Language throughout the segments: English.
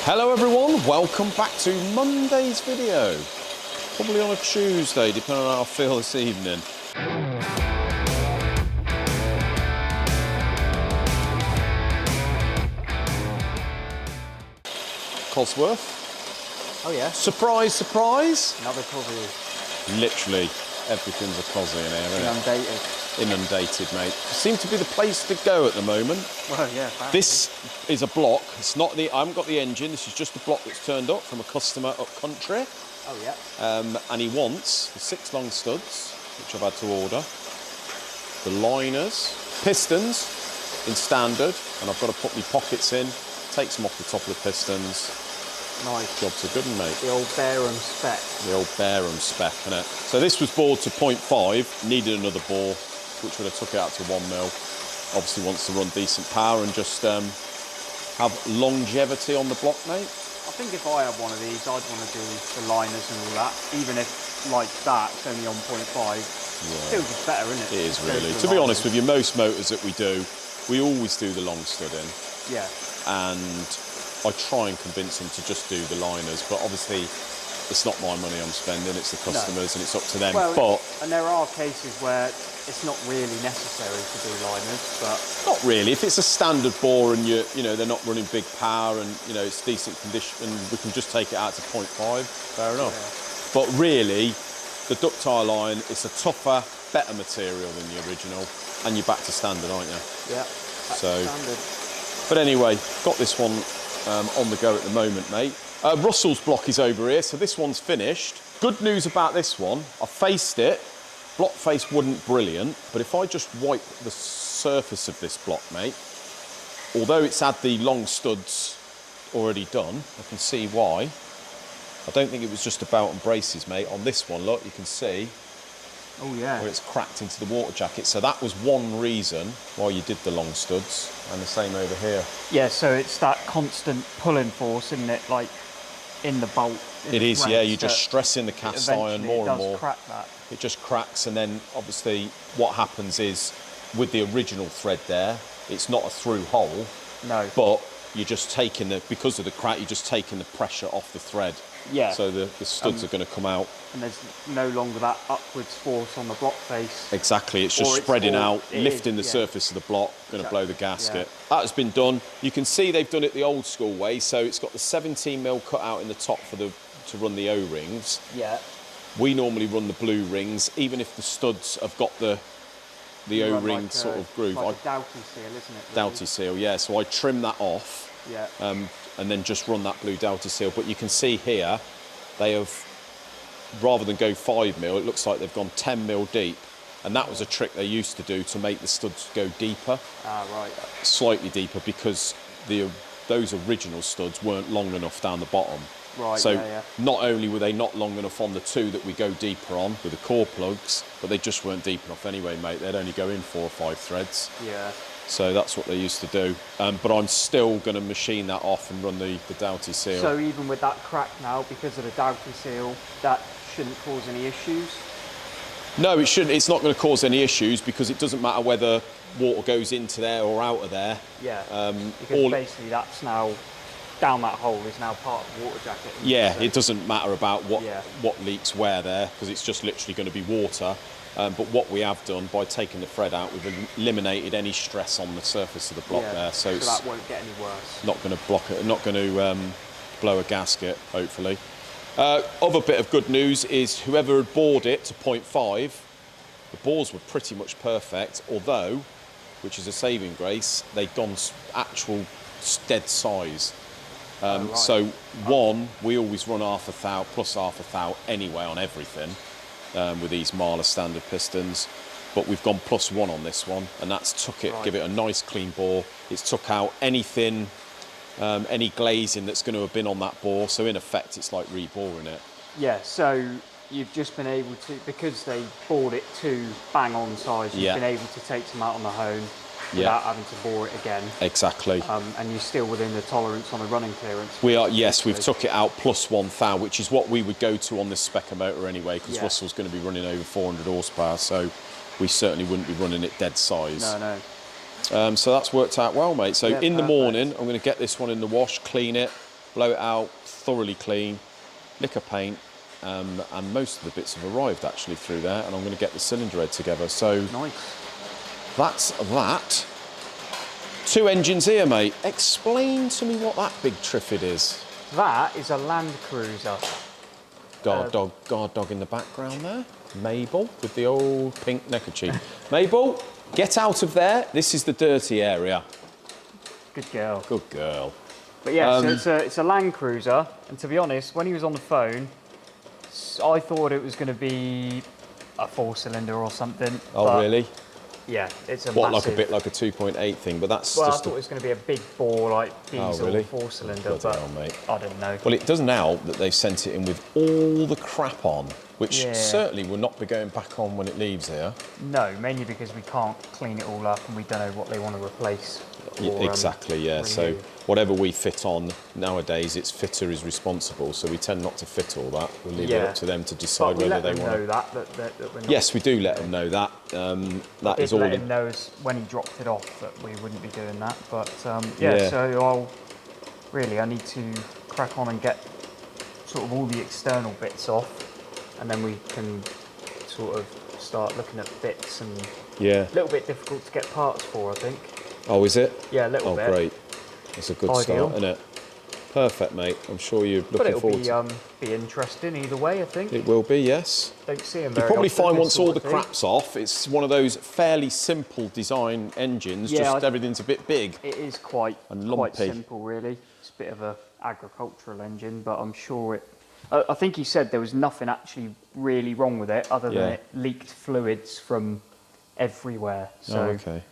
Hello everyone, welcome back to Monday's video. Probably on a Tuesday, depending on how I feel this evening. Cosworth. Oh yeah. Surprise, surprise. Another Cosworth. Literally, everything's a Cosy in here, isn't it? Inundated. Inundated, mate. Seems to be the place to go at the moment. Well, yeah. Apparently. This is a block. It's not the. I haven't got the engine. This is just a block that's turned up from a customer up country. Oh yeah. And he wants the 6 long studs, which I've had to order. The liners, pistons in standard, and I've got to put my pockets in. Take some off the top of the pistons. Nice. Job's a good one, mate. The old Barham spec. The old Barham spec, innit? So this was bored to 0.5. Needed another bore, which would have took it out to 1 mil. Obviously wants to run decent power and just have longevity on the block, mate. I think if I had one of these, I'd want to do the liners and all that. Even if, like that, it's only on 0.5. Yeah. Still just better, isn't it? It is really. To be honest with you, most motors that we do, we always do the long stud in. Yeah. And I try and convince them to just do the liners, but obviously it's not my money I'm spending, it's the customers, and it's up to them. Well, and there are cases where it's not really necessary to do liners, but... Not really. If it's a standard bore and you know, they're not running big power and, you know, it's decent condition and we can just take it out to 0.5, fair enough. Yeah. But really, the ductile line is a tougher, better material than the original, and you're back to standard, aren't you? Yeah, standard. But anyway, got this one on the go at the moment, mate. Russell's block is over here, so this one's finished. Good news about this one, I faced it. Block face wasn't brilliant, but if I just wipe the surface of this block, mate, although it's had the long studs already done, I can see why. I don't think it was just about and braces, mate. On this one, look, you can see oh, yeah, where it's cracked into the water jacket. So that was one reason why you did the long studs, and the same over here. Yeah, so it's that constant pulling force, isn't it? Like in the bolt. It is, yeah. You're just stressing the cast iron more and more. It does crack that. It just cracks, and then obviously what happens is with the original thread there, it's not a through hole. No. But you're just taking because of the crack, you're just taking the pressure off the thread. Yeah. So the studs are going to come out. And there's no longer that upwards force on the block face. Exactly, it's just spreading out, lifting the surface of the block, going to blow the gasket. Yeah. That has been done. You can see they've done it the old school way, so it's got the 17mm cut out in the top to run the O-rings. Yeah. We normally run the blue rings, even if the studs have got the O-ring like sort of groove. Like a Doughty seal, isn't it? Really? Doughty seal, yeah. So I trim that off. Yeah. And then just run that blue Doughty seal. But you can see here, they have, rather than go 5mm, it looks like they've gone 10mm deep. And that was a trick they used to do to make the studs go deeper. Ah, right. Slightly deeper, because those original studs weren't long enough down the bottom. Right, so yeah. Not only were they not long enough on the 2 that we go deeper on with the core plugs, but they just weren't deep enough anyway, mate. They'd only go in 4 or 5 threads. Yeah. So that's what they used to do. But I'm still going to machine that off and run the Doughty seal. So even with that crack now, because of the Doughty seal, that shouldn't cause any issues? No, it shouldn't. It's not going to cause any issues, because it doesn't matter whether water goes into there or out of there. Yeah, because basically that's now, down that hole is now part of the water jacket. Yeah, so it doesn't matter about what leaks where there, because it's just literally going to be water. But what we have done by taking the thread out, we've eliminated any stress on the surface of the block there. So that won't get any worse. Not going to block it, not going to blow a gasket, hopefully. Other bit of good news is whoever had bored it to 0.5, the bores were pretty much perfect, although, which is a saving grace, they'd gone actual dead size. Right. So one, we always run half a thou plus half a thou anyway on everything with these Marla standard pistons, but we've gone +1 on this one, and that's took it, give it a nice clean bore. It's took out anything, any glazing that's going to have been on that bore, so in effect it's like reboring it. Yeah, so you've just been able to, because they bored it to bang on size, you've been able to take some out on the hone without having to bore it again. Exactly. And you're still within the tolerance on the running clearance. We are, yes, we've took it out +1 thou, which is what we would go to on this spec motor anyway, because Russell's going to be running over 400 horsepower, so we certainly wouldn't be running it dead size. No. So that's worked out well, mate. So in the morning, I'm going to get this one in the wash, clean it, blow it out, thoroughly clean, lick of paint, and most of the bits have arrived actually through there, and I'm going to get the cylinder head together. So Nice. that's that. 2 engines here, mate. Explain to me what that big Triffid is. That is a Land Cruiser. Guard dog in the background there. Mabel with the old pink neckerchief. Mabel, get out of there. This is the dirty area. Good girl. Good girl. But yeah, so it's a Land Cruiser, and to be honest, when he was on the phone, I thought it was going to be a 4-cylinder or something. Oh, really? Yeah, it's a What, massive... like a bit like a 2.8 thing, but that's Well, just... I thought it was going to be a big bore, like diesel, really? 4-cylinder, Bloody but hell, mate. I didn't know. Well, it doesn't help that they've sent it in with all the crap on, which certainly will not be going back on when it leaves here. No, mainly because we can't clean it all up and we don't know what they want to replace. Exactly, yeah. So whatever we fit on nowadays, it's fitter is responsible. So we tend not to fit all that. We'll leave it up to them to decide whether they want to. Know that we're not. Yes, we do let them know that. That is all. Let him know when he dropped it off that we wouldn't be doing that. But so I need to crack on and get sort of all the external bits off, and then we can sort of start looking at bits and a little bit difficult to get parts for, I think. Oh, is it? Yeah, a little bit. Oh, great. That's a good start, isn't it? Perfect, mate. I'm sure you're looking forward to it. But it'll be interesting either way, I think. It will be, yes. Don't see them You very probably often, find this once all sort the of thing. crap's off, it's one of those fairly simple design engines, just everything's a bit big. It is quite lumpy. simple, really. It's a bit of a agricultural engine, but I'm sure it... I think he said there was nothing actually really wrong with it, other than it leaked fluids from everywhere. So okay.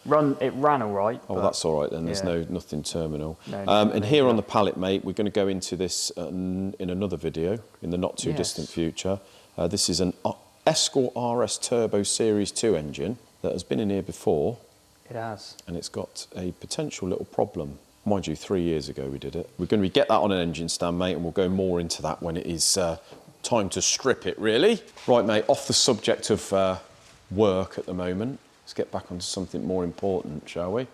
It ran all right. Oh, that's all right then. There's nothing terminal. No, and here on the pallet, mate, we're going to go into this in another video in the not too distant future. This is an Escort RS Turbo Series 2 engine that has been in here before. It has. And it's got a potential little problem. Mind you, 3 years ago we did it. We're going to get that on an engine stand, mate, and we'll go more into that when it is time to strip it, really. Right, mate, off the subject of work at the moment, let's get back onto something more important, shall we?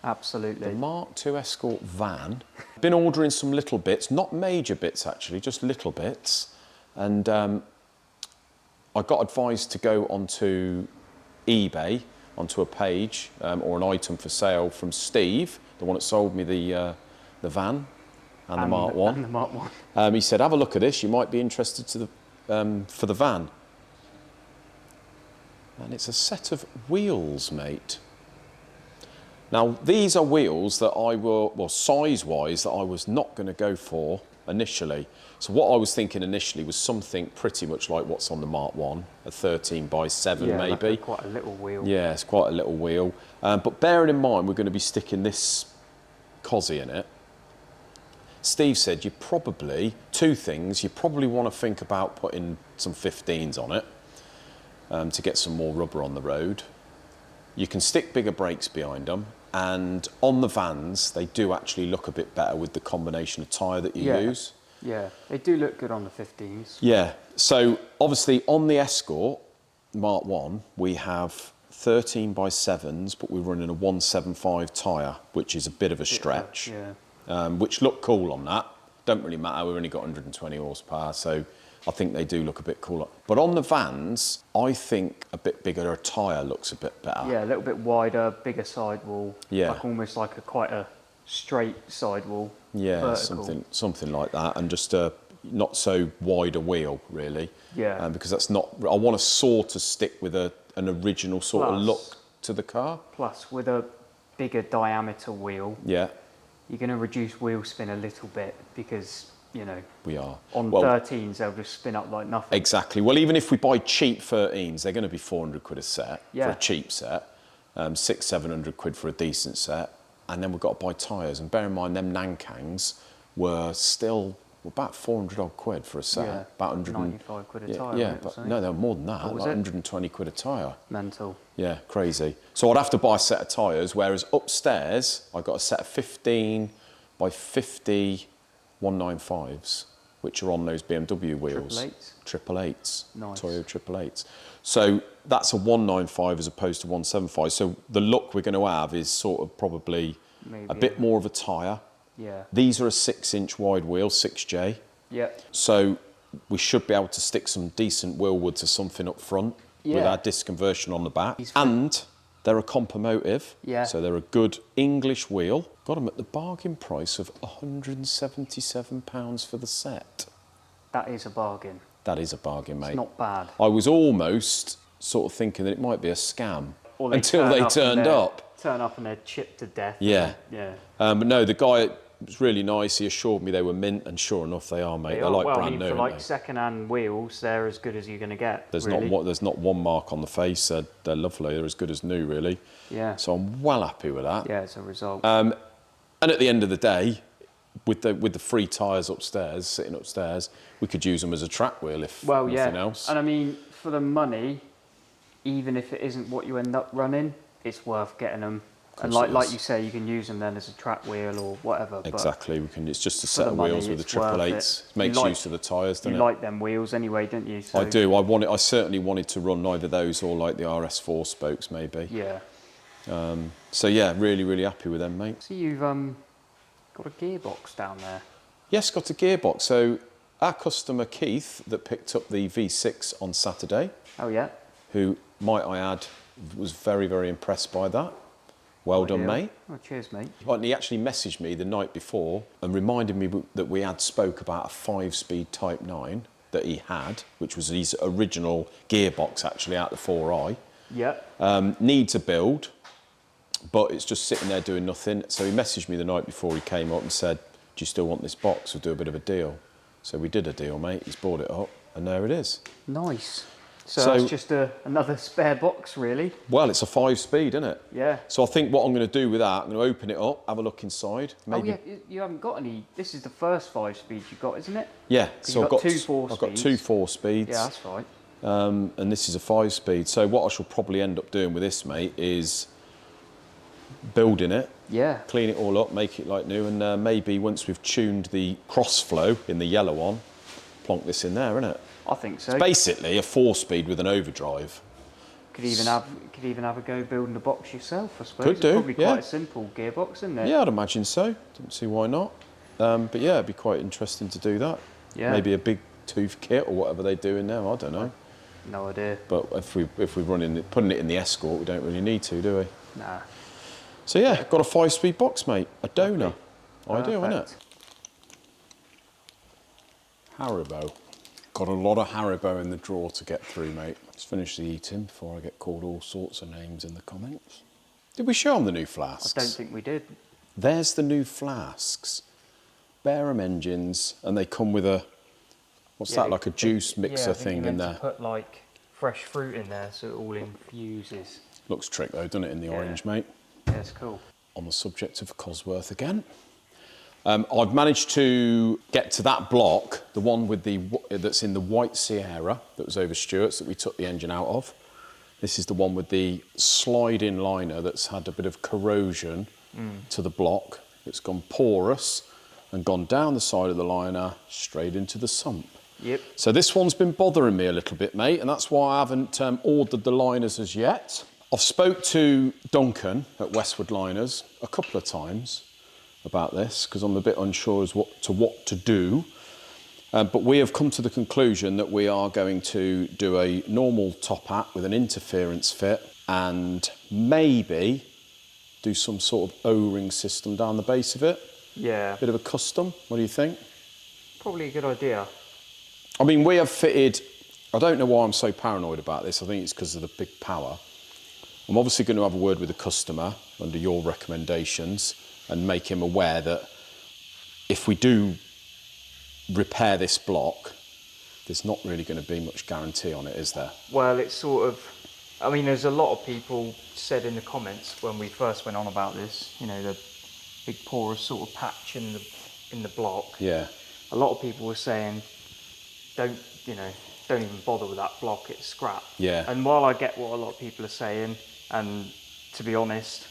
Absolutely. The Mark II Escort van. Been ordering some little bits, not major bits actually, just little bits. And I got advised to go onto eBay, onto a page or an item for sale from Steve, the one that sold me the van and the Mark I. And the Mark I. He said, have a look at this, you might be interested for the van. And it's a set of wheels, mate. Now, these are wheels that size-wise, that I was not going to go for initially. So what I was thinking initially was something pretty much like what's on the Mark I, a 13x7 maybe. Like quite a little wheel. Yeah, it's quite a little wheel. But bearing in mind, we're going to be sticking this Cosy in it. Steve said two things. You probably want to think about putting some 15s on it. To get some more rubber on the road. You can stick bigger brakes behind them, and on the vans they do actually look a bit better with the combination of tyre that you use. Yeah, they do look good on the 15s. Yeah, so obviously on the Escort Mark I we have 13x7s, but we're running a 175 tyre, which is a bit of a stretch. Which look cool on that. Don't really matter, we've only got 120 horsepower, so I think they do look a bit cooler. But on the vans, I think a bit bigger a tyre looks a bit better. Yeah, a little bit wider, bigger sidewall. Yeah. Like almost like quite a straight sidewall. Yeah, vertical. something like that, and just a not so wide a wheel, really. Yeah. Because that's not... I want to sort of stick with an original sort of look to the car. Plus, with a bigger diameter wheel, you're going to reduce wheel spin a little bit because... You know, we are. On 13s, they'll just spin up like nothing. Exactly. Well, even if we buy cheap 13s, they're going to be 400 quid a set for a cheap set, 600-700 quid for a decent set, and then we've got to buy tyres. And bear in mind, them Nankangs were still about 400 odd quid for a set. Yeah, about 95 quid a tyre. Yeah, but no, they were more than that. Like 120 quid a tyre. Mental. Yeah, crazy. So I'd have to buy a set of tyres, whereas upstairs I got a set of 15 by 50. 195s, which are on those BMW wheels. Triple eights. Nice. Toyota triple eights. So that's a 195 as opposed to 175. So the look we're going to have is sort of probably a bit more of a tyre, Yeah. These are a 6-inch wide wheel, 6J. Yeah. So we should be able to stick some decent wheel wood to something up front with our disc conversion on the back. And they're a compomotive, so they're a good English wheel. Got them at the bargain price of £177 for the set. That is a bargain. That is a bargain, mate. It's not bad. I was almost sort of thinking that it might be a scam Or until they turned up. Turn up and they're chipped to death. Yeah. Yeah. But no, the guy was really nice. He assured me they were mint, and sure enough, they are, mate. They're like brand new. For like second-hand wheels, they're as good as you're going to get. There's not one mark on the face. They're lovely. They're as good as new, really. Yeah. So I'm well happy with that. Yeah, it's a result. And at the end of the day, with the free tyres upstairs, sitting upstairs, we could use them as a track wheel if nothing else. And I mean, for the money, even if it isn't what you end up running, it's worth getting them. And like you say, you can use them then as a track wheel or whatever. Exactly, it's just a set of wheels with the 888s. Makes use of the tyres, doesn't it? You like them wheels anyway, don't you? So I do. I certainly wanted to run either those or like the RS4 spokes, maybe. Yeah. So yeah, really, really happy with them, mate. So you've got a gearbox down there. Yes, got a gearbox. So our customer Keith that picked up the V6 on Saturday. Oh yeah. Who, might I add, was very, very impressed by that. Well done, mate. Oh, cheers, mate. And he actually messaged me the night before and reminded me that we had spoke about a 5-speed Type 9 that he had, which was his original gearbox actually out the 4i. Yeah. Needs a build, but it's just sitting there doing nothing. So he messaged me the night before he came up and said, do you still want this box? We'll do a bit of a deal. So we did a deal, mate. He's bought it up and there it is. Nice. So that's just another spare box, really. Well, it's a 5-speed, isn't it? Yeah. So I think what I'm going to do with that, I'm going to open it up, have a look inside. Maybe. Oh yeah, you haven't got any. This is the first 5-speed you've got, isn't it? Yeah. So I've got 2 4-speeds. I've got 2 4-speeds. Yeah, that's right. And this is a 5-speed. So what I shall probably end up doing with this, mate, is building it. Yeah. Clean it all up, make it like new, and maybe once we've tuned the cross flow in the yellow one, plonk this in there, innit? I think so. It's basically a 4-speed with an overdrive. Could even have a go building the box yourself, I suppose. Could do, It's probably quite a simple gearbox, isn't it? Yeah, I'd imagine so. Don't see why not. But yeah, it'd be quite interesting to do that. Yeah. Maybe a big tooth kit or whatever they're doing now. I don't know. No idea. But if we're putting it in the Escort, we don't really need to, do we? Nah. So yeah, got a 5-speed box, mate. A donor. Ideal, isn't it? Haribo. Got a lot of Haribo in the drawer to get through, mate. Let's finish the eating before I get called all sorts of names in the comments. Did we show them the new flasks? I don't think we did. There's the new flasks. Barum engines, and they come with a, what's that, like a juice mixer thing in there. Put like fresh fruit in there so it all infuses. Looks trick though, doesn't it, in the orange, mate? Yeah, it's cool. On the subject of Cosworth again. I've managed to get to that block, the one with that's in the white Sierra that was over Stuart's that we took the engine out of. This is the one with the slide-in liner that's had a bit of corrosion to the block. It's gone porous and gone down the side of the liner straight into the sump. Yep. So this one's been bothering me a little bit, mate, and that's why I haven't ordered the liners as yet. I've spoke to Duncan at Westwood Liners a couple of times about this because I'm a bit unsure as what to do. But we have come to the conclusion that we are going to do a normal top hat with an interference fit and maybe do some sort of O-ring system down the base of it. Yeah. Bit of a custom. What do you think? Probably a good idea. I mean, we have fitted, I don't know why I'm so paranoid about this. I think it's because of the big power. I'm obviously going to have a word with the customer under your recommendations and make him aware that if we do repair this block, there's not really going to be much guarantee on it, is there? Well, it's sort of, I mean, there's a lot of people said in the comments when we first went on about this, you know, the big porous sort of patch in the block. Yeah. A lot of people were saying, don't even bother with that block, it's scrap. Yeah. And while I get what a lot of people are saying, and to be honest,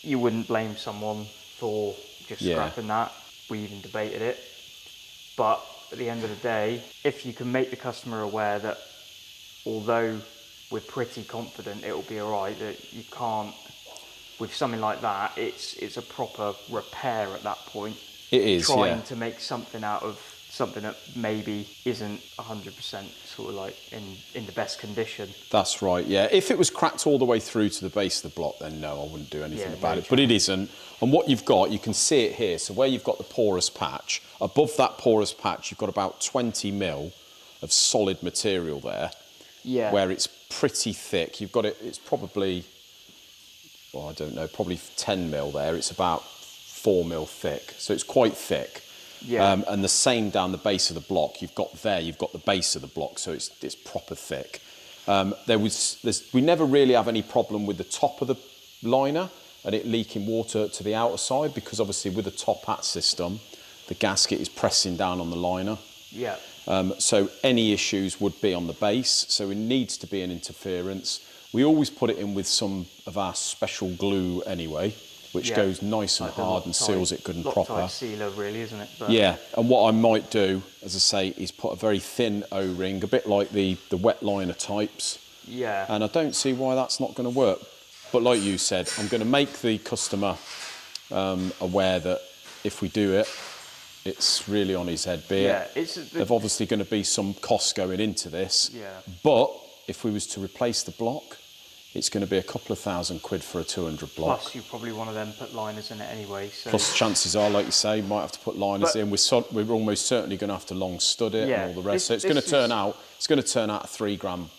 you wouldn't blame someone for just scrapping that. We even debated it. But at the end of the day, if you can make the customer aware that although we're pretty confident it'll be all right, that you can't with something like that, it's a proper repair at that point. It is, trying to make something out of something that maybe isn't 100% sort of like in the best condition. That's right, yeah. If it was cracked all the way through to the base of the block, then no, I wouldn't do anything about it. But it isn't. And what you've got, you can see it here. So where you've got the porous patch, above that porous patch, you've got about 20 mil of solid material there. Yeah. Where it's pretty thick. You've got it, it's probably, well, I don't know, probably 10 mil there. It's about 4 mil thick. So it's quite thick. Yeah. And the same down the base of the block. You've got the base of the block, so it's proper thick. We never really have any problem with the top of the liner and it leaking water to the outer side, because obviously with the top hat system, the gasket is pressing down on the liner. Yeah. So any issues would be on the base, so it needs to be an interference. We always put it in with some of our special glue anyway, which goes nice and hard and seals it good and proper. Loctite sealer, really, isn't it? But yeah, and what I might do, as I say, is put a very thin O-ring, a bit like the wet liner types. Yeah. And I don't see why that's not going to work. But like you said, I'm going to make the customer aware that if we do it, it's really on his head, be it. There's obviously going to be some costs going into this. Yeah. But if we was to replace the block, it's going to be a couple of £1,000 for a 200 block. Plus, you probably want to then put liners in it anyway. So. Plus, chances are, like you say, you might have to put liners in. We're almost certainly going to have to long stud it and all the rest. So it's going to turn out. It's going to turn out a 3 gram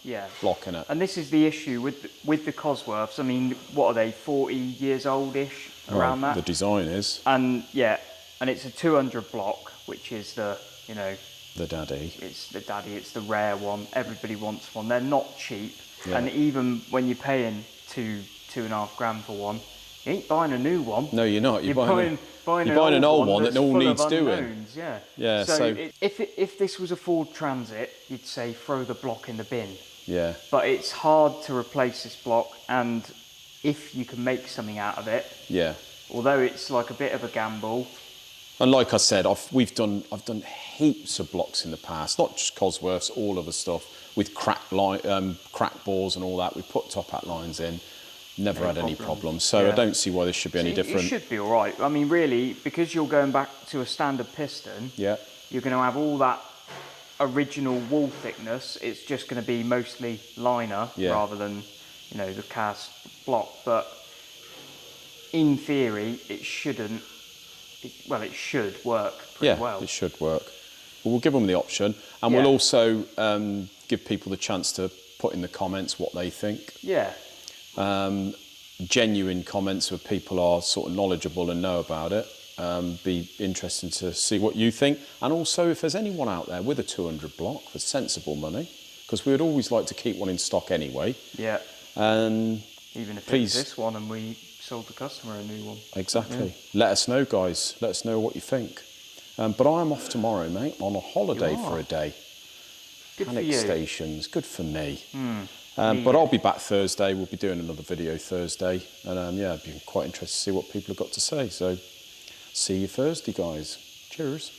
block in it. And this is the issue with the Cosworths. I mean, what are they? 40 years old-ish, around that. The design is. And and it's a 200 block, which is the the daddy. It's the daddy. It's the rare one. Everybody wants one. They're not cheap. Yeah. And even when you're paying £2.5 grand for one, you ain't buying a new one. No, you're not. You're buying an old one that all full needs of doing. Unknowns, yeah. Yeah. So if this was a Ford Transit, you'd say throw the block in the bin. Yeah. But it's hard to replace this block, and if you can make something out of it. Yeah. Although it's like a bit of a gamble. And like I said, I've done heaps of blocks in the past, not just Cosworths, all other stuff with crack bores and all that. We put top hat lines in, never had any problems. So I don't see why this should be any different. It should be all right. I mean, really, because you're going back to a standard piston, you're going to have all that original wall thickness. It's just going to be mostly liner rather than, the cast block. But in theory, it shouldn't. It should work pretty well. Yeah, it should work. We'll give them the option, and we'll also give people the chance to put in the comments what they think. Yeah. Genuine comments where people are sort of knowledgeable and know about it. Be interesting to see what you think, and also if there's anyone out there with a 200 block for sensible money, because we would always like to keep one in stock anyway. Yeah. And even if it's this one and we sold the customer a new one. Exactly. Yeah. Let us know, guys. Let us know what you think. But I am off tomorrow, mate, on a holiday for a day. Good Panic for you. stations. Good for me. But I'll be back Thursday. We'll be doing another video Thursday. And I'd be quite interested to see what people have got to say. So see you Thursday, guys. Cheers.